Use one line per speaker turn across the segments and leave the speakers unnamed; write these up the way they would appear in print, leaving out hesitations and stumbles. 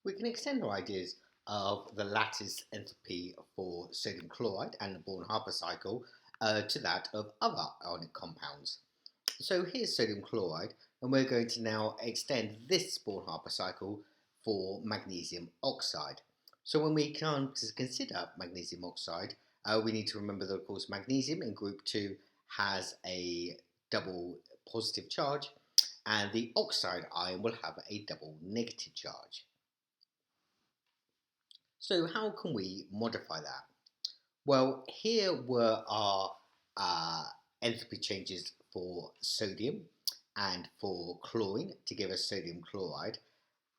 We can extend our ideas of the lattice enthalpy for sodium chloride and the Born-Haber cycle to that of other ionic compounds. So here's sodium chloride, and we're going to now extend this Born-Haber cycle for magnesium oxide. So when we come to consider magnesium oxide, we need to remember that, of course, magnesium in group 2 has a double positive charge, and the oxide ion will have a double negative charge. So how can we modify that? Well, here were our enthalpy changes for sodium and for chlorine to give us sodium chloride.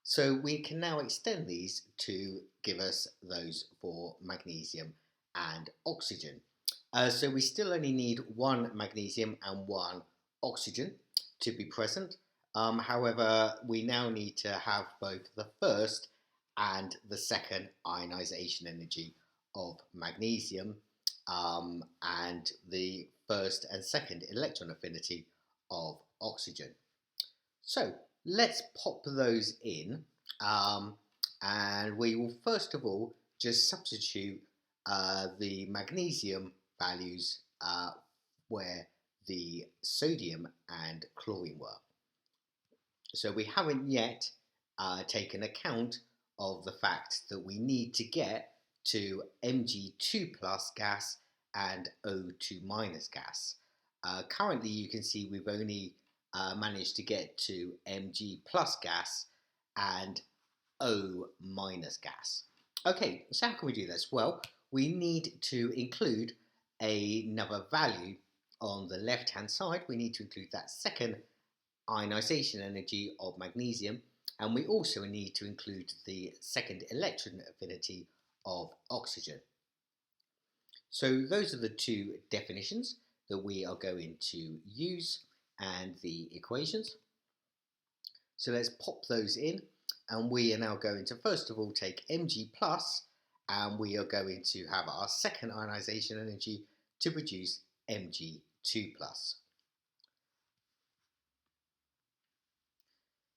So we can now extend these to give us those for magnesium and oxygen. So we still only need one magnesium and one oxygen to be present. However, we now need to have both the first and the second ionization energy of magnesium and the first and second electron affinity of oxygen. So let's pop those in, and we will first of all just substitute the magnesium values where the sodium and chlorine were. So we haven't yet taken account of the fact that we need to get to Mg2 plus gas and O2 minus gas. Currently you can see we've only managed to get to Mg plus gas and O minus gas. Okay, so how can we do this? Well, we need to include another value on the left hand side. We need to include that second ionization energy of magnesium, and we also need to include the second electron affinity of oxygen. So those are the two definitions that we are going to use and the equations. So let's pop those in, and we are now going to first of all take Mg plus, and we are going to have our second ionization energy to produce Mg2 plus.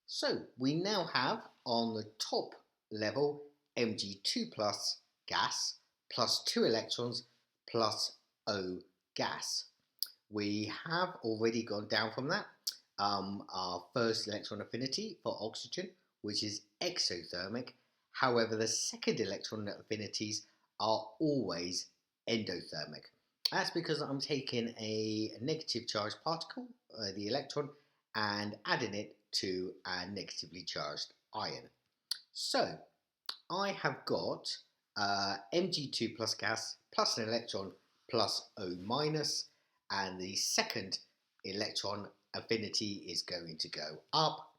So we now have on the top level Mg2 plus gas plus 2 electrons plus O gas. We have already gone down from that. Our first electron affinity for oxygen, which is exothermic. However, the second electron affinities are always endothermic. That's because I'm taking a negative charged particle, the electron, and adding it to a negatively charged ion. So I have got Mg2 plus gas plus an electron plus O minus, and the second electron affinity is going to go up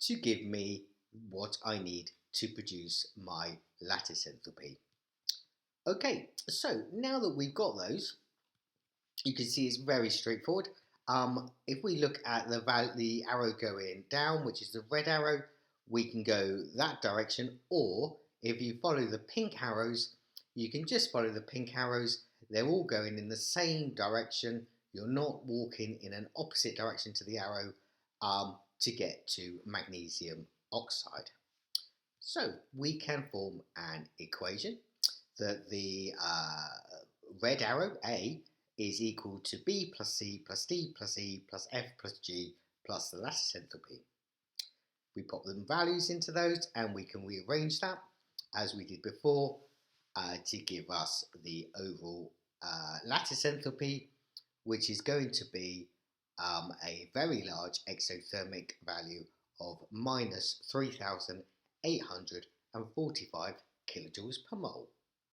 to give me what I need to produce my lattice enthalpy. Okay, so now that we've got those, you can see it's very straightforward. If we look at the arrow going down, which is the red arrow, we can go that direction, or if you follow the pink arrows, you can just follow the pink arrows. They're all going in the same direction. You're not walking in an opposite direction to the arrow to get to magnesium oxide. So we can form an equation that the red arrow, A, is equal to B plus C plus D plus E plus F plus G plus the lattice enthalpy. We pop the values into those, and we can rearrange that as we did before to give us the overall lattice enthalpy, which is going to be a very large exothermic value of minus 3,845 kilojoules per mole.